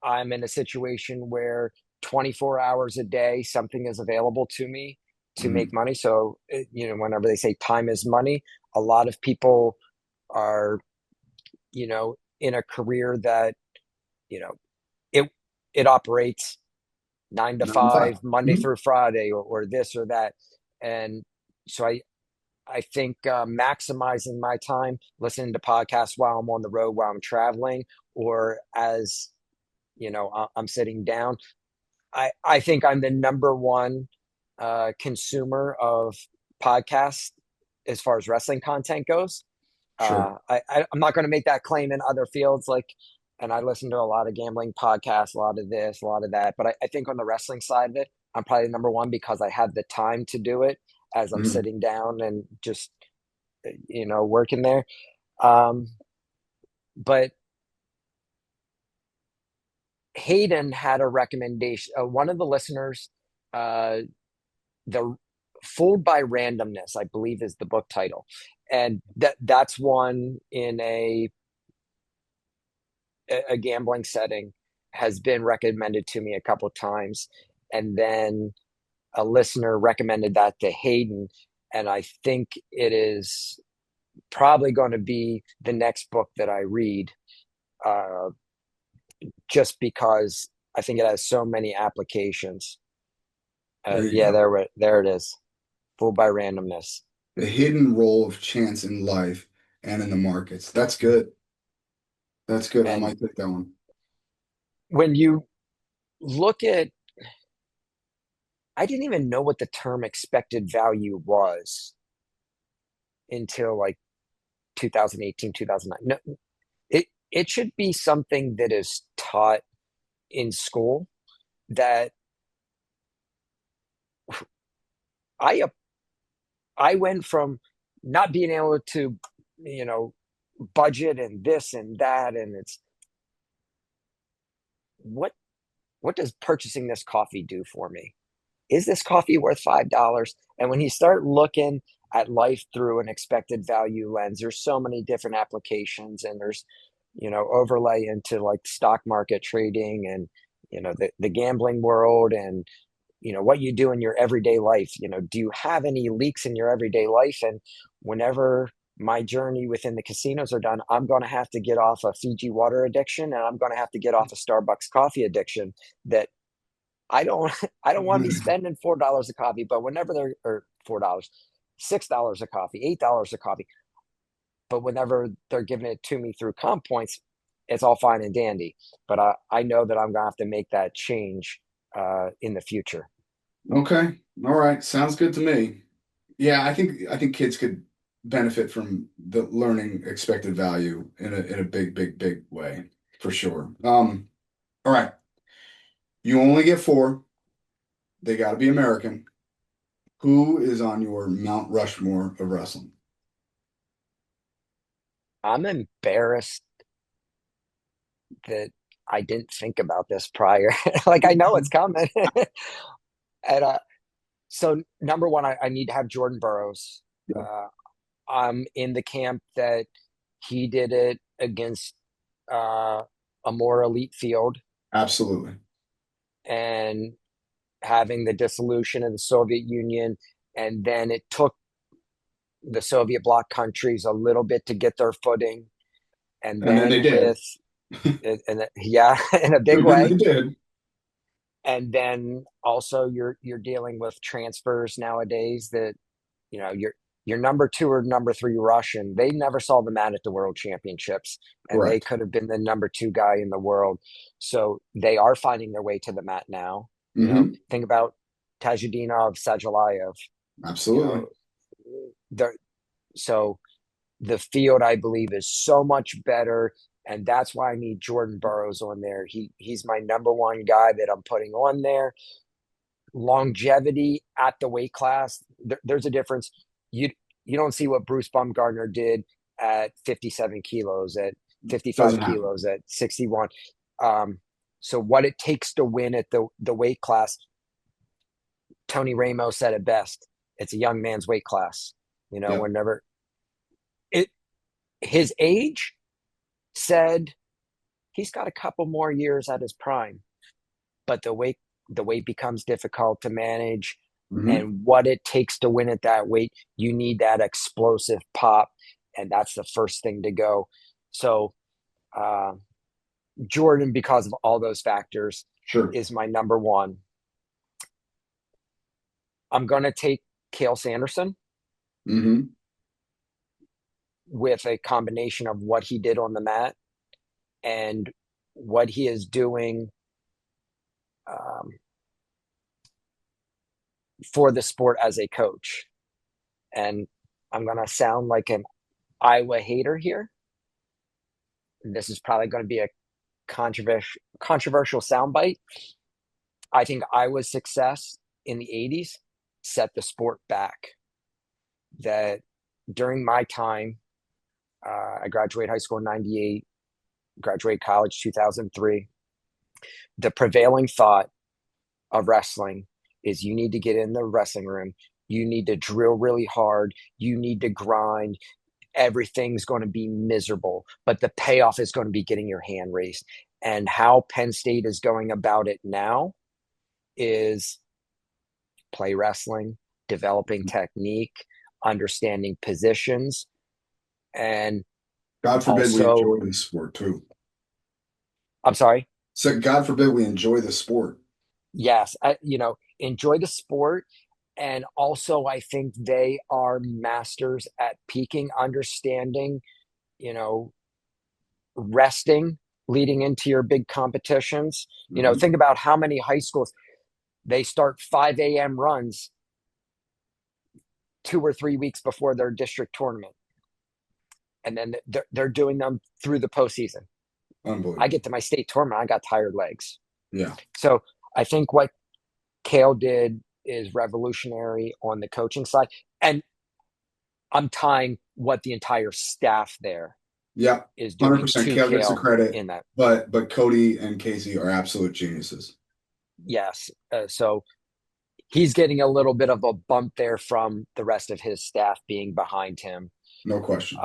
I'm in a situation where 24 hours a day, something is available to me to Mhm. make money. So, whenever they say time is money, a lot of people are, in a career that, you know, it, it operates 9 to 5, 9 to 5. Monday Mhm. through Friday, or this or that. And so I think maximizing my time listening to podcasts while I'm on the road, while I'm traveling, or as, I'm sitting down. I think I'm the number one consumer of podcasts as far as wrestling content goes. Sure. I'm not going to make that claim in other fields, and I listen to a lot of gambling podcasts, a lot of this, a lot of that. But I think on the wrestling side of it, I'm probably number one because I have the time to do it as I'm Mhm. sitting down and just, working there. Um, but Hayden had a recommendation. One of the listeners, uh, the Fooled by Randomness, I believe, is the book title, and that's one in a gambling setting has been recommended to me a couple of times, and then a listener recommended that to Hayden, and I think it is probably going to be the next book that I read, uh, just because I think it has so many applications. There you Yeah, go. there it is. Fooled by Randomness. The hidden role of chance in life and in the markets. That's good. That's good. I And might take that one. when you look at, I didn't even know what the term expected value was until like 2018, 2009. No, it should be something that is taught in school, that I I went from not being able to, you know, budget and this and that, and it's what what does purchasing this coffee do for me? Is this coffee worth $5? And when you start looking at life through an expected value lens, there's so many different applications, and there's, overlay into like stock market trading, and, the gambling world, and, what you do in your everyday life. Do you have any leaks in your everyday life? And whenever my journey within the casinos are done, I'm going to have to get off a Fiji water addiction, and I'm going to have to get off a Starbucks coffee addiction. That I don't I don't want to be spending $4 a coffee, but whenever they're, or $4, $6 a coffee, $8 a coffee, but whenever they're giving it to me through comp points, it's all fine and dandy. But I know that I'm gonna have to make that change in the future. Okay. All right. Sounds good to me. Yeah, I think kids could benefit from the learning expected value in a big, big, big way, for sure. All right. You only get four. They got to be American. Who is on your Mount Rushmore of wrestling? I'm embarrassed that I didn't think about this prior. Like, I know it's coming. And so number one, I need to have Jordan Burroughs. Yeah, Uh, I'm in the camp that he did it against uh, a more elite field, absolutely. and having the dissolution of the Soviet Union. And then it took the Soviet bloc countries a little bit to get their footing. And And then they then did. yeah, in a big And then they way. did. And then also you're dealing with transfers nowadays that, your number two or number three Russian, they never saw the man at the world championships, and they Correct. could have been the number two guy in the world. So they are finding their way to the mat now. Hmm. Think about Tajudinov, Sajalayev, you Absolutely. know, the so the field, I believe, is so much better. And that's why I need Jordan Burroughs on there. He's my number one guy that I'm putting on there. Longevity at the weight class, there's a difference. You don't see what Bruce Baumgartner did at 57 kilos, at 55 Doesn't happen. kilos, at 61. So what it takes to win at the weight class, Tony Ramos said it best. It's a young man's weight class. Yep. Whenever his age said he's got a couple more years at his prime, but the weight becomes difficult to manage. And what it takes to win at that weight, you need that explosive pop, and that's the first thing to go. So Jordan, because of all those factors, is my number one. I'm going to take Cale Sanderson with a combination of what he did on the mat and what he is doing for the sport as a coach. And I'm going to sound like an Iowa hater here. This is probably going to be a controversial soundbite. I think Iowa's success in the 80s set the sport back. That during my time, I graduated high school in 98, graduated college 2003. The prevailing thought of wrestling is you need to get in the wrestling room. You need to drill really hard. You need to grind. Everything's going to be miserable, but the payoff is going to be getting your hand raised. And how Penn State is going about it now is play wrestling, developing technique, understanding positions, and God forbid also, we enjoy this sport too. I'm sorry? So God forbid we enjoy the sport. Yes, enjoy the sport. And also, I think they are masters at peaking, understanding, resting leading into your big competitions. Think about how many high schools, they start 5 a.m. runs 2 or 3 weeks before their district tournament. And then they're doing them through the postseason. Unbelievable. I get to my state tournament, I got tired legs. Yeah. So I think what Cale did is revolutionary on the coaching side. And I'm tying what the entire staff there is doing 100%. to Cale gets the credit in that. But Cody and Casey are absolute geniuses. Yes. So he's getting a little bit of a bump there from the rest of his staff being behind him. No question.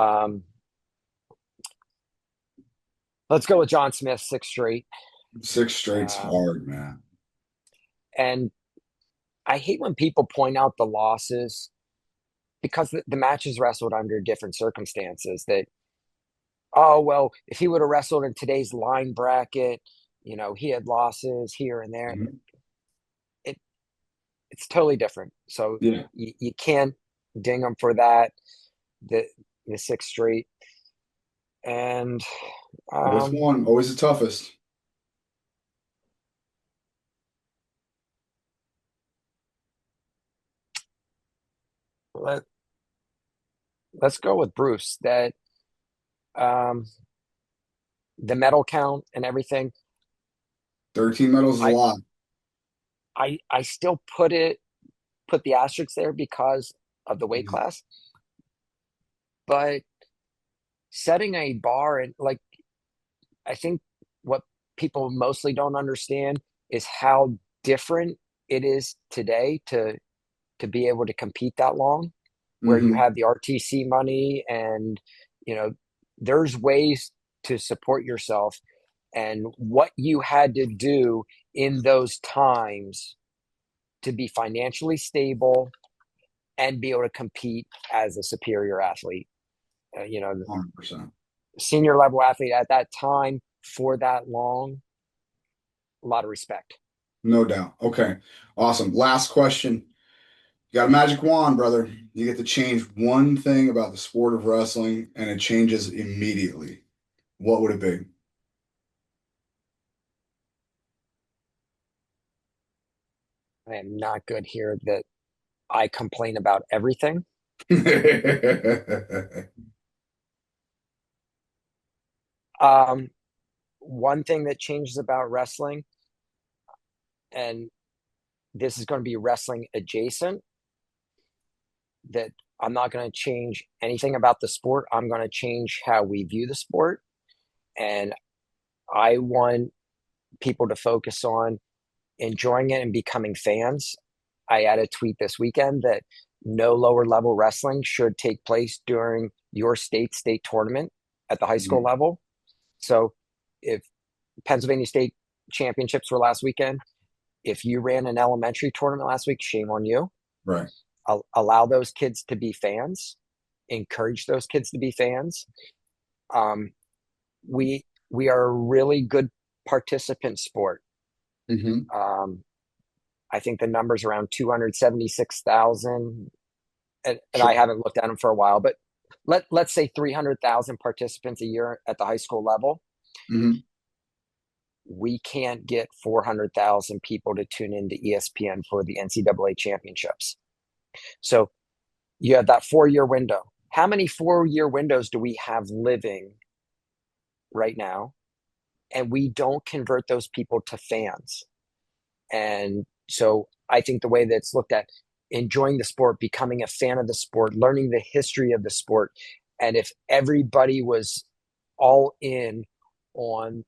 Let's go with John Smith, 6 straight. 6 straight's hard, man. And I hate when people point out the losses because the matches wrestled under different circumstances. That, oh, well, if he would have wrestled in today's line bracket, he had losses here and there. It's totally different. So you can't ding him for that. The 6 straight. And always one, always the toughest. Let's go with Bruce. That the medal count and everything. 13 medals is a lot. I still put the asterisks there because of the weight class. But setting a bar, and I think what people mostly don't understand is how different it is today to be able to compete that long, where you have the RTC money and, there's ways to support yourself, and what you had to do in those times to be financially stable and be able to compete as a superior athlete. 100%. Senior level athlete at that time for that long, a lot of respect. No doubt. Okay. Awesome. Last question. You got a magic wand, brother. You get to change one thing about the sport of wrestling and it changes immediately. What would it be? I am not good here that I complain about everything. Um, One thing that changes about wrestling, and this is going to be wrestling adjacent, that I'm not going to change anything about the sport. I'm going to change how we view the sport. And I want people to focus on enjoying it and becoming fans. I had a tweet this weekend that no lower level wrestling should take place during your state tournament at the high school Mhm. level. So if Pennsylvania State championships were last weekend, if you ran an elementary tournament last week, shame on you. Right. Allow those kids to be fans, encourage those kids to be fans. Um, we are a really good participant sport. Hmm. Um, I think the number's around 276,000, and Sure. I haven't looked at them for a while, but let's say 300,000 participants a year at the high school level. Hmm. We can't get 400,000 people to tune into ESPN for the NCAA championships. So you have that 4-year window. How many 4-year windows do we have living right now? And we don't convert those people to fans. And so I think the way that it's looked at, enjoying the sport, becoming a fan of the sport, learning the history of the sport. And if everybody was all in on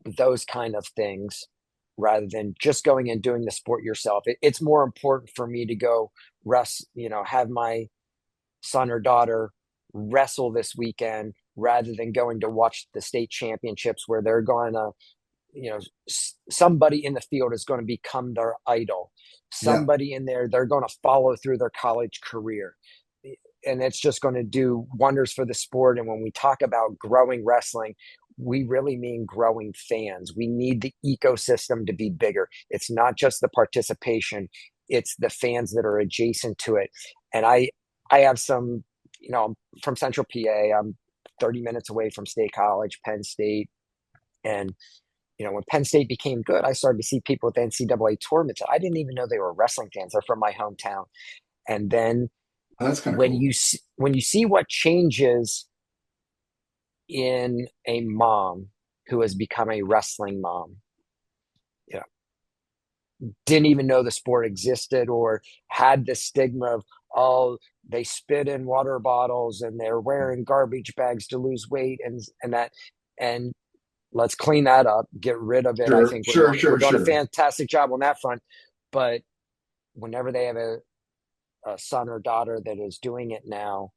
those kind of things rather than just going and doing the sport yourself, it's more important for me to go have my son or daughter wrestle this weekend rather than going to watch the state championships where they're going to, somebody in the field is going to become their idol. Yeah. Somebody in there, they're going to follow through their college career. And it's just going to do wonders for the sport. And when we talk about growing wrestling, we really mean growing fans. We need the ecosystem to be bigger. It's not just the participation, it's the fans that are adjacent to it. And I have some, I'm from Central PA. I'm 30 minutes away from State College, Penn State. And when Penn State became good, I started to see people at the NCAA tournaments. I didn't even know they were wrestling fans. They're from my hometown. And then That's kind of when cool. you see what changes in a mom who has become a wrestling mom, you didn't even know the sport existed or had the stigma of, oh, they spit in water bottles and they're wearing garbage bags to lose weight and that. And let's clean that up, get rid of it. I Sure, think we're sure, doing we're sure, doing a sure. fantastic job on that front. But whenever they have a son or daughter that is doing it now,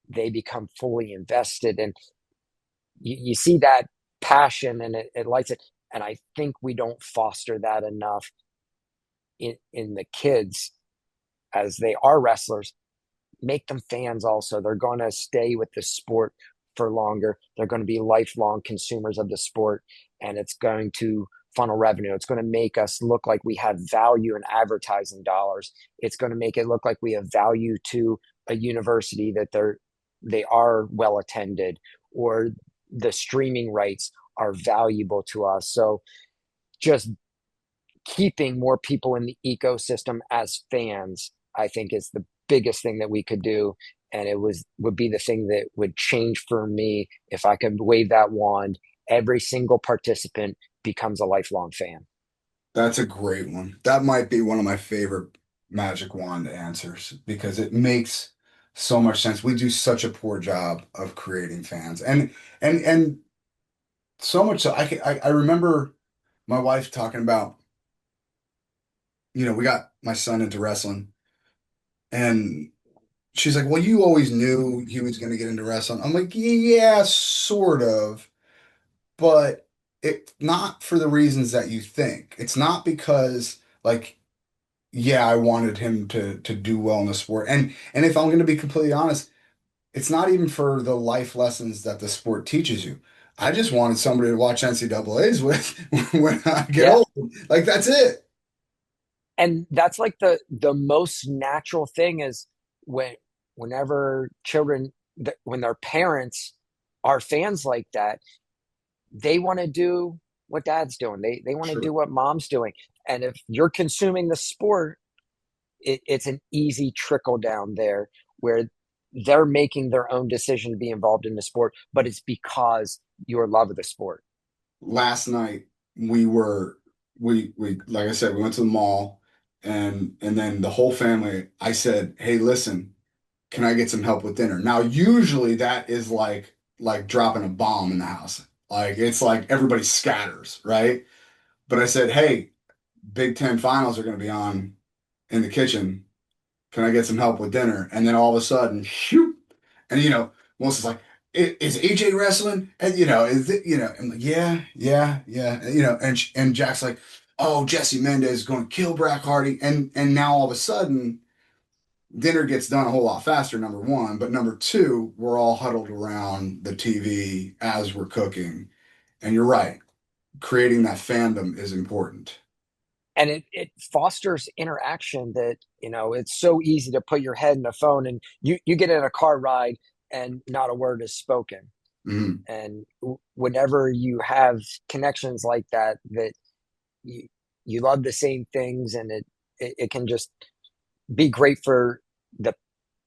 they become fully invested, and you see that passion, and it lights it. And I think we don't foster that enough in the kids as they are wrestlers. Make them fans also. They're going to stay with the sport for longer. They're going to be lifelong consumers of the sport, and it's going to funnel revenue. It's going to make us look like we have value in advertising dollars. It's going to make it look like we have value to a university, that they are well attended, or the streaming rights are valuable to us. So just keeping more people in the ecosystem as fans, I think, is the biggest thing that we could do. And would be the thing that would change for me if I could wave that wand. Every single participant becomes a lifelong fan. That's a great one. That might be one of my favorite magic wand answers because it makes so much sense. We do such a poor job of creating fans, and so much so. I remember my wife talking about, we got my son into wrestling, and she's like, "Well, you always knew he was going to get into wrestling." I'm like, "Yeah, sort of, but it not for the reasons that you think. It's not because like." Yeah, I wanted him to do well in the sport. And if I'm going to be completely honest, it's not even for the life lessons that the sport teaches you. I just wanted somebody to watch NCAAs with when I get Yeah. old. Like that's it. And that's like the most natural thing is whenever children, when their parents are fans like that, they want to do what dad's doing. They want to do Sure. what mom's doing. And if you're consuming the sport, it's an easy trickle down there where they're making their own decision to be involved in the sport, but it's because your love of the sport. Last night we like I said, we went to the mall, and then the whole family, I said, hey, listen, can I get some help with dinner? Now, usually that is like dropping a bomb in the house. Like, it's like everybody scatters, right? But I said, hey, Big Ten finals are going to be on in the kitchen. Can I get some help with dinner? And then all of a sudden, shoot. And, Melissa's like, is AJ wrestling? And, is it, I'm like, yeah. And Jack's like, oh, Jesse Mendez is going to kill Brock Hite. And now all of a sudden, dinner gets done a whole lot faster, number one. But number two, we're all huddled around the TV as we're cooking. And you're right. Creating that fandom is important. And it fosters interaction that, it's so easy to put your head in the phone and you get in a car ride and not a word is spoken. Mm-hmm. And whenever you have connections like that you love the same things, and it can just be great for the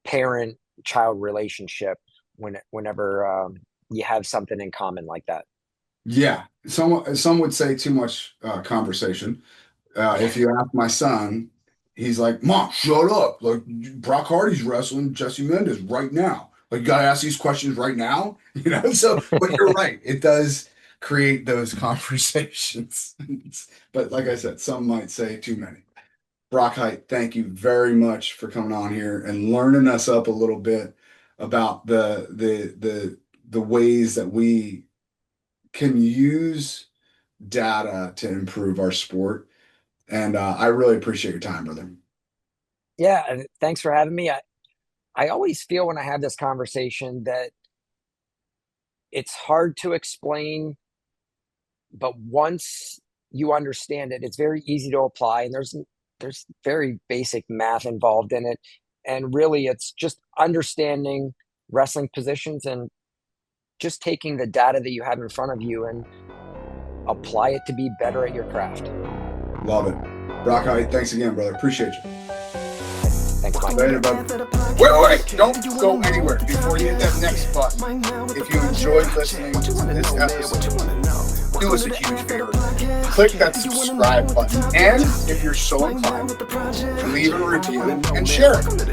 parent-child relationship whenever you have something in common like that. Yeah. Some would say too much conversation. If you ask my son, he's like, Mom, shut up. Like, Brock Hardy's wrestling Jesse Mendez right now. Like, you got to ask these questions right now. So, but you're right. It does create those conversations. But like I said, some might say too many. Brock Hite, thank you very much for coming on here and learning us up a little bit about the ways that we can use data to improve our sport. And I really appreciate your time, brother. Yeah, and thanks for having me. I always feel when I have this conversation that it's hard to explain, but once you understand it, it's very easy to apply, and there's very basic math involved in it. And really, it's just understanding wrestling positions and just taking the data that you have in front of you and apply it to be better at your craft. Love it. Brock Hite, thanks again, brother. Appreciate you. Thanks, Mike. Later, brother. Wait. Don't go anywhere before you hit that next button. If you enjoyed listening to this episode, do us a huge favor. Click that subscribe button. And if you're so inclined, leave a review and share it.